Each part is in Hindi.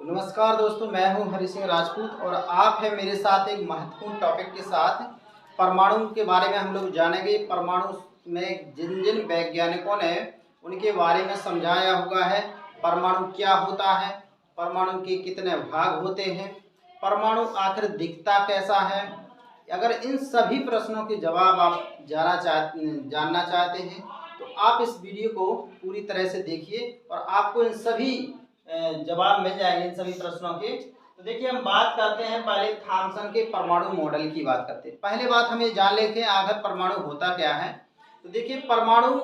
तो नमस्कार दोस्तों, मैं हूं हरि सिंह राजपूत और आप हैं मेरे साथ एक महत्वपूर्ण टॉपिक के साथ। परमाणु के बारे में हम लोग जानेंगे। परमाणु में जिन जिन वैज्ञानिकों ने उनके बारे में समझाया हुआ है, परमाणु क्या होता है, परमाणु के कितने भाग होते हैं, परमाणु आखिर दिखता कैसा है। अगर इन सभी प्रश्नों के जवाब आप जानना चाहते हैं तो आप इस वीडियो को पूरी तरह से देखिए और आपको इन सभी जवाब मिल जाएंगे इन सभी प्रश्नों के। तो देखिए, हम बात करते हैं पहले थॉमसन के परमाणु मॉडल की बात करते हैं। पहले बात हम ये जान लेते हैं आखिर परमाणु होता क्या है। तो देखिए, परमाणु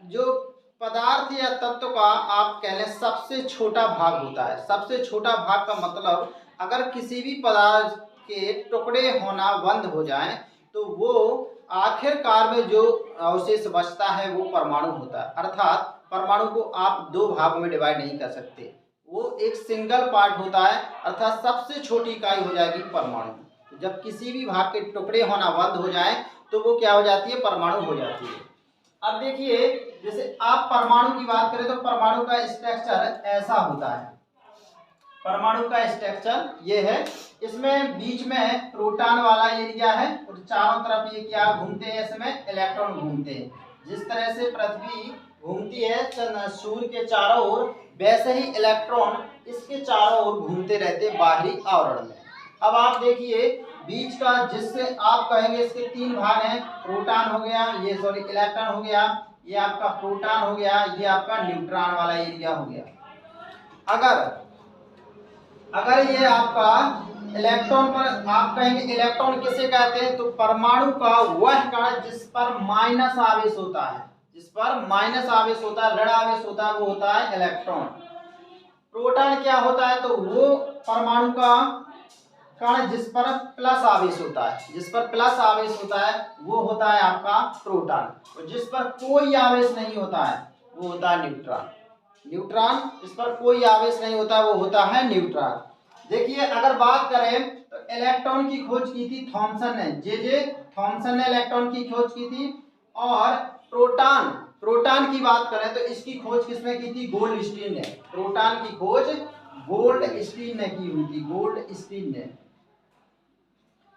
जो पदार्थ या तत्व का आप कह लें सबसे छोटा भाग होता है। सबसे छोटा भाग का मतलब अगर किसी भी पदार्थ के टुकड़े होना बंद हो जाए तो वो आखिरकार में जो अवशेष बचता है वो परमाणु होता है। अर्थात परमाणु को आप दो भागों में डिवाइड नहीं कर सकते, वो एक सिंगल पार्ट होता है। अर्थात सबसे छोटी इकाई हो जाएगी परमाणु। तो जब किसी भी भाग के टुकड़े होना बंद हो जाए तो वो क्या हो जाती है, परमाणु हो जाती है। अब देखिए, जैसे आप परमाणु की बात करें तो परमाणु का स्ट्रक्चर ऐसा होता है। परमाणु का स्ट्रक्चर ये है, इसमें बीच में प्रोटॉन वाला एरिया है और चारों तरफ ये क्या घूमते हैं, इसमें इलेक्ट्रॉन घूमते हैं। जिस तरह से पृथ्वी घूमती है सूर्य के चारों ओर, वैसे ही इलेक्ट्रॉन इसके चारों ओर घूमते रहते बाहरी आवरण में। अब आप देखिए बीच का, जिससे आप कहेंगे इसके तीन भाग हैं। प्रोटॉन हो गया, ये सॉरी इलेक्ट्रॉन हो गया, ये आपका प्रोटॉन हो गया, ये आपका न्यूट्रॉन वाला एरिया हो गया। अगर ये आपका इलेक्ट्रॉन पर आप कहेंगे, इलेक्ट्रॉन किसे कहते हैं, तो परमाणु का वह कण जिस पर माइनस आवेश होता है, जिस पर माइनस आवेश होता है, ऋण आवेश होता है, वो होता है इलेक्ट्रॉन। प्रोटॉन क्या होता है, तो वो परमाणु का कण जिस पर प्लस आवेश होता है, जिस पर प्लस आवेश होता है वो होता है आपका प्रोटॉन। और जिस पर कोई आवेश नहीं होता है वो होता है न्यूट्रॉन। न्यूट्रॉन जिस पर कोई आवेश नहीं होता वो होता है न्यूट्रॉन। देखिए, अगर बात करें तो इलेक्ट्रॉन की खोज की थी थॉमसन ने, जे थॉमसन ने इलेक्ट्रॉन की खोज की थी। और प्रोटॉन की बात करें तो इसकी खोज किसने की थी, गोल्डस्टीन ने। प्रोटॉन की खोज गोल्डस्टीन ने की हुई थी, गोल्डस्टीन ने।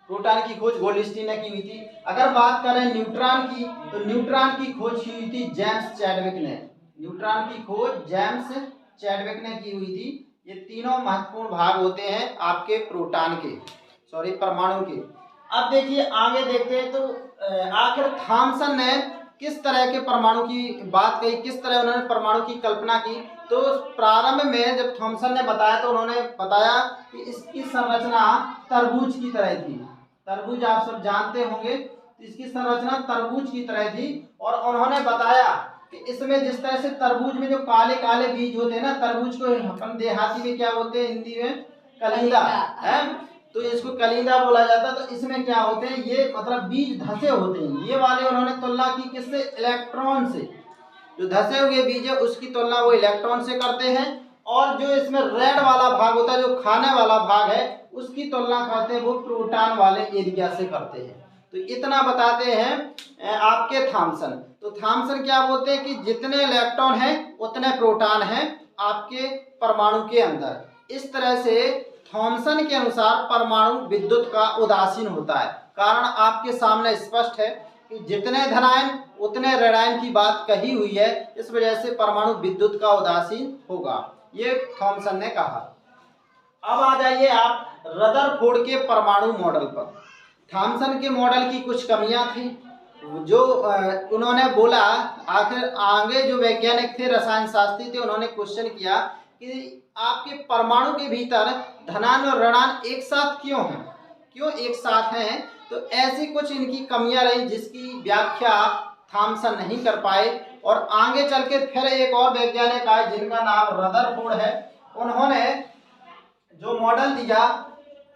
प्रोटॉन की खोज गोल्डस्टीन ने की हुई थी। अगर बात करें न्यूट्रॉन की, तो न्यूट्रॉन की खोज की हुई थी जेम्स चैडविक ने। न्यूट्रॉन की खोज जेम्स चैडविक ने की हुई थी। ये तीनों महत्वपूर्ण भाग होते हैं आपके प्रोटॉन के, सॉरी परमाणु के। अब देखिए आगे देखते हैं तो आखिर थॉमसन ने किस तरह के परमाणु की बात कही, किस तरह उन्होंने परमाणु की कल्पना की। तो प्रारंभ में जब थॉमसन ने बताया तो उन्होंने बताया कि इसकी संरचना तरबूज की तरह थी। तरबूज आप सब जानते होंगे, तो इसकी संरचना तरबूज की तरह थी। और उन्होंने बताया कि इसमें जिस तरह से तरबूज में जो काले काले बीज होते हैं ना, तरबूज को अपन देहाती में क्या बोलते हैं, हिंदी में कलिंदा है, तो इसको कलिंदा बोला जाता है। तो इसमें क्या होते हैं, ये मतलब बीज धसे होते हैं। ये वाले उन्होंने तुलना की किससे, इलेक्ट्रॉन से। जो धसे हुए बीज है उसकी तुलना वो इलेक्ट्रॉन से करते हैं। और जो इसमें रेड वाला भाग होता है, जो खाने वाला भाग है, उसकी तुलना करते हैं वो प्रोटॉन वाले एरिया से करते हैं। तो इतना बताते हैं आपके थॉमसन। तो थॉमसन क्या बोलते हैं कि जितने इलेक्ट्रॉन हैं उतने प्रोटॉन हैं आपके परमाणु के अंदर। इस तरह से थॉमसन के अनुसार परमाणु विद्युत का उदासीन होता है। कारण आपके सामने स्पष्ट है कि जितने धनायन उतने ऋणायन की बात कही हुई है। इस वजह से परमाणु विद्युत का उदासीन होगा, ये थॉमसन ने कहा। अब आ जाइए आप रदरफोर्ड के परमाणु मॉडल पर। थॉमसन के मॉडल की कुछ कमियां थी जो उन्होंने बोला। आखिर आगे जो वैज्ञानिक थे, रसायन शास्त्री थे, उन्होंने क्वेश्चन किया कि आपके परमाणु के भीतर धनायन और ऋणायन एक साथ क्यों हैं, क्यों एक साथ हैं। तो ऐसी कुछ इनकी कमियां रही जिसकी व्याख्या थॉमसन नहीं कर पाए। और आगे चल के फिर एक और वैज्ञानिक आए जिनका नाम रदरफोर्ड है। उन्होंने जो मॉडल दिया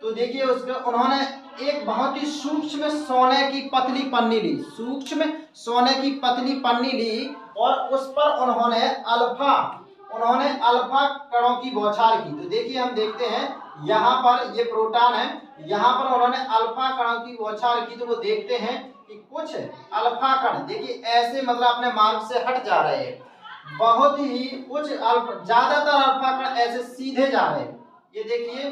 तो देखिए उसके उन्होंने एक बहुत ही सूक्ष्म सोने की पतली पन्नी ली, सूक्ष्म सोने की पतली पन्नी ली और उस पर उन्होंने अल्फा कणों की बौछार की। तो देखिए हम देखते हैं यहाँ पर ये प्रोटॉन है, यहाँ पर उन्होंने अल्फा कणों की बौछार की। तो वो देखते हैं कि कुछ अल्फा कण देखिए ऐसे मतलब अपने मार्ग से हट जा रहे हैं। बहुत ही कुछ ज्यादातर अल्फा कण ऐसे सीधे सीधे जा रहे हैं। ये देखिए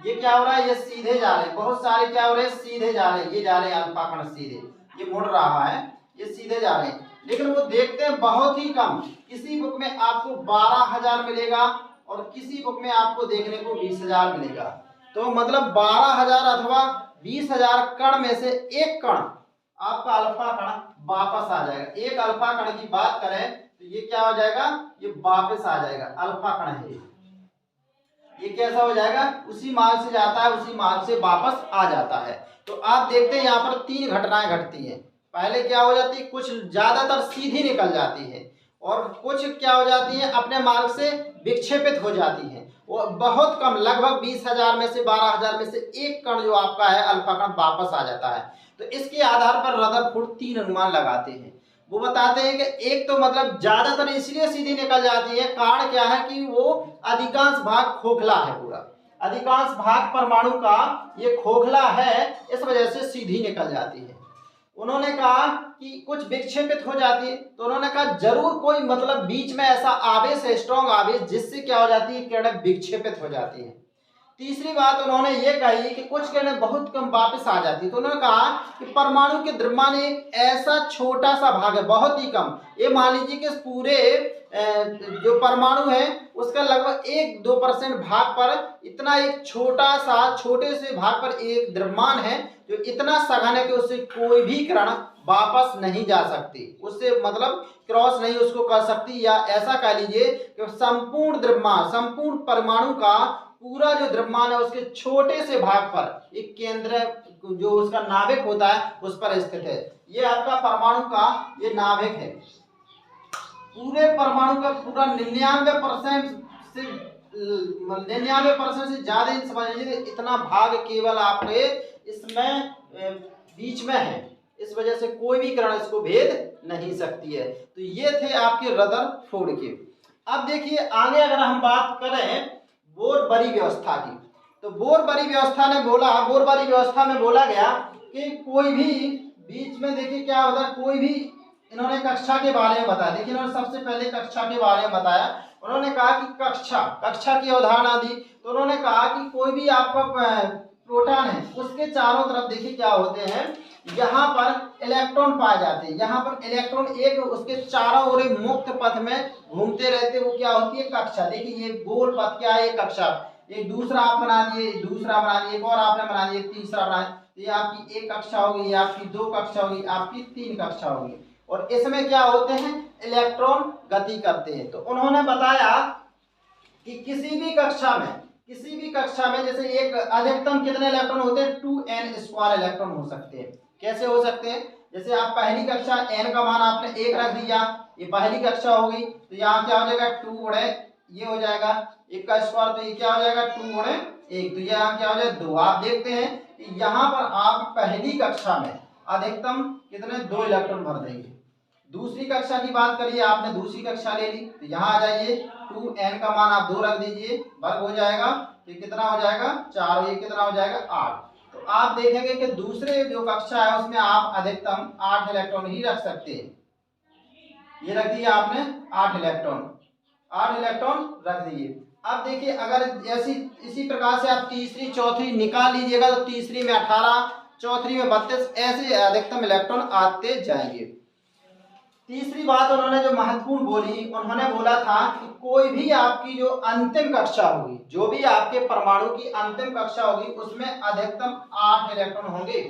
ये क्या हो रहा है, ये सीधे जा रहे हैं, बहुत सारे क्या हो रहे हैं, सीधे जा रहे हैं, ये जा रहे हैं अल्फा कण सीधे, ये मुड़ रहा है, ये सीधे जा रहे हैं। लेकिन वो देखते हैं बहुत ही कम, किसी बुक में आपको 12,000 मिलेगा और किसी बुक में आपको देखने को 20,000 मिलेगा। तो मतलब 12,000 अथवा 20,000 कण में से एक कण आपका अल्फा कण वापस आ जाएगा। एक अल्फा कण की बात करें तो ये क्या हो जाएगा, ये वापस आ जाएगा, अल्फा कण है ये कैसा हो जाएगा, उसी मार्ग से जाता है, उसी मार्ग से वापस आ जाता है। तो आप देखते हैं यहाँ पर 3 घटनाएं घटती हैं। पहले क्या हो जाती है, कुछ ज्यादातर सीधी निकल जाती है और कुछ क्या हो जाती है, अपने मार्ग से विक्षेपित हो जाती है। वो बहुत कम, लगभग 20,000 में से 12,000 में से एक कण जो आपका है अल्फा कण वापस आ जाता है। तो इसके आधार पर रदरफोर्ड 3 अनुमान लगाते हैं। वो बताते हैं कि एक तो मतलब ज्यादातर इसलिए सीधी निकल जाती है, कारण क्या है कि वो अधिकांश भाग खोखला है, पूरा अधिकांश भाग परमाणु का ये खोखला है, इस वजह से सीधी निकल जाती है। उन्होंने कहा कि कुछ विक्षेपित हो जाती है, तो उन्होंने कहा जरूर कोई मतलब बीच में ऐसा आवेश है, स्ट्रॉन्ग आवेश, जिससे क्या हो जाती है, किरणें विक्षेपित हो जाती है। तीसरी बात उन्होंने ये कही कि कुछ किरणें बहुत कम वापस आ जाती है। तो उन्होंने कहा कि परमाणु के द्रव्यमान एक ऐसा छोटा सा भाग है, बहुत ही कम, ये मान लीजिए कि पूरे जो परमाणु है उसका लगभग 1-2% भाग पर इतना एक छोटे से भाग पर एक द्रव्यमान है जो इतना सघन है कि उससे कोई भी किरण वापस नहीं जा सकती, उससे मतलब क्रॉस नहीं उसको कर सकती, या ऐसा कह लीजिए कि संपूर्ण द्रव्यमान, संपूर्ण परमाणु का पूरा जो द्रव्यमान है उसके छोटे से भाग पर एक केंद्र जो उसका नाभिक होता है उस पर स्थित है। ये आपका परमाणु का ये नाभिक है। पूरे परमाणु का पूरा 99% से ज्यादा समझ लीजिए इतना भाग केवल आपके इसमें बीच में है, इस वजह से कोई भी किरण इसको भेद नहीं सकती है। तो ये थे आपके रदरफोर्ड के। अब देखिए आगे अगर हम बात करें बोर-बरी व्यवस्था की, तो बोर-बरी व्यवस्था में बोला गया कि कोई भी बीच में देखिए क्या होता है, कोई भी इन्होंने कक्षा के बारे में बताया। देखिए इन्होंने सबसे पहले कक्षा के बारे में बताया। उन्होंने कहा कि कक्षा की अवधारणा दी। तो उन्होंने कहा कि कोई भी आपका प्रोटॉन है उसके चारों तरफ देखिए क्या होते हैं, यहाँ पर इलेक्ट्रॉन पाए जाते हैं, यहाँ पर इलेक्ट्रॉन एक उसके चारों ओर मुक्त पथ में घूमते रहते, वो क्या होती है, कक्षा। देखिए ये गोल पथ क्या है, ये कक्षा। एक दूसरा आप बना दिए, दूसरा बना दिए, एक और आपने बना दिया, तीसरा बना दिया, तो ये आपकी एक कक्षा होगी, ये आपकी 2 कक्षा होगी, आपकी 3 कक्षा होगी। और इसमें क्या होते हैं, इलेक्ट्रॉन गति करते हैं। तो उन्होंने बताया कि किसी भी कक्षा में जैसे एक अधिकतम कितने इलेक्ट्रॉन होते हैं, 2n² इलेक्ट्रॉन हो सकते हैं। कैसे हो सकते हैं, जैसे आप पहली कक्षा n का मान आपने 1 रख दिया, ये पहली कक्षा होगी, तो यहाँ क्या हो जाएगा 2 गुणे ये हो जाएगा 1 का स्क्वायर, तो ये क्या हो जाएगा 2 गुणे 1, तो यहाँ क्या हो जाएगा 2। आप देखते हैं कि यहाँ पर आप पहली कक्षा में अधिकतम कितने 2 इलेक्ट्रॉन भर देंगे। दूसरी कक्षा की बात करिए, आपने दूसरी कक्षा ले ली, तो यहाँ आ जाइए 2n का मान आप 2 रख दीजिए, वर्ग हो जाएगा, तो कितना हो जाएगा 4, ये कितना हो जाएगा 8। तो आप देखेंगे कि दूसरे जो कक्षा है उसमें आप अधिकतम 8 इलेक्ट्रॉन ही रख सकते हैं। ये रख दिया आपने 8 इलेक्ट्रॉन रख दिए। अब देखिए अगर इसी प्रकार से आप तीसरी चौथी निकाल लीजिएगा, तो तीसरी में 18, चौथी में 32, ऐसे अधिकतम इलेक्ट्रॉन आते जाएंगे। तीसरी बात उन्होंने जो महत्वपूर्ण बोली, उन्होंने बोला था कि कोई भी आपकी जो अंतिम कक्षा होगी, जो भी आपके परमाणु की अंतिम कक्षा होगी, उसमें अधिकतम 8 इलेक्ट्रॉन होंगे।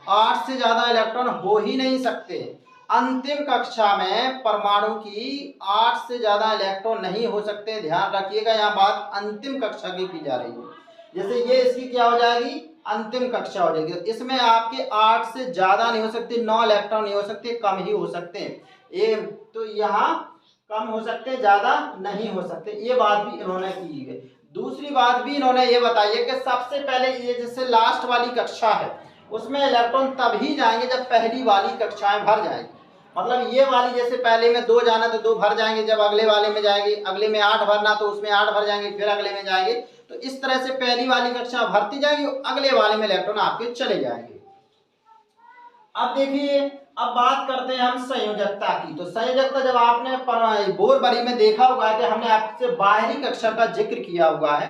8 से ज्यादा इलेक्ट्रॉन हो ही नहीं सकते। अंतिम कक्षा में परमाणु की 8 से ज्यादा इलेक्ट्रॉन नहीं हो सकते। ध्यान रखिएगा, यहाँ बात अंतिम कक्षा की जा रही है। जैसे ये इसकी क्या हो जाएगी, अंतिम कक्षा हो जाएगी। इसमें आपके 8 से ज्यादा नहीं हो सकते, 9 इलेक्ट्रॉन नहीं हो सकते, कम ही हो सकते हैं। ये तो यहाँ कम हो सकते, ज्यादा नहीं हो सकते, ये बात भी इन्होंने की है। दूसरी बात भी इन्होंने ये बताई है कि सबसे पहले ये जैसे लास्ट वाली कक्षा है उसमें इलेक्ट्रॉन तभी जाएंगे जब पहली वाली कक्षाएं भर जाएंगी। मतलब ये वाली जैसे पहले में 2 जाना तो 2 भर जाएंगे, जब अगले वाले में जाएंगे, अगले में 8 भरना तो उसमें 8 भर जाएंगे, फिर अगले में जाएंगे। तो इस तरह से पहली वाली कक्षा भरती जाएगी, अगले वाले में इलेक्ट्रॉन आपके चले जाएंगे। अब देखिए अब बात करते हैं हम संयोजकता की। तो संयोजकता जब आपने बोरबरी में देखा होगा कि हमने आपसे बाहरी कक्षा का जिक्र किया हुआ है।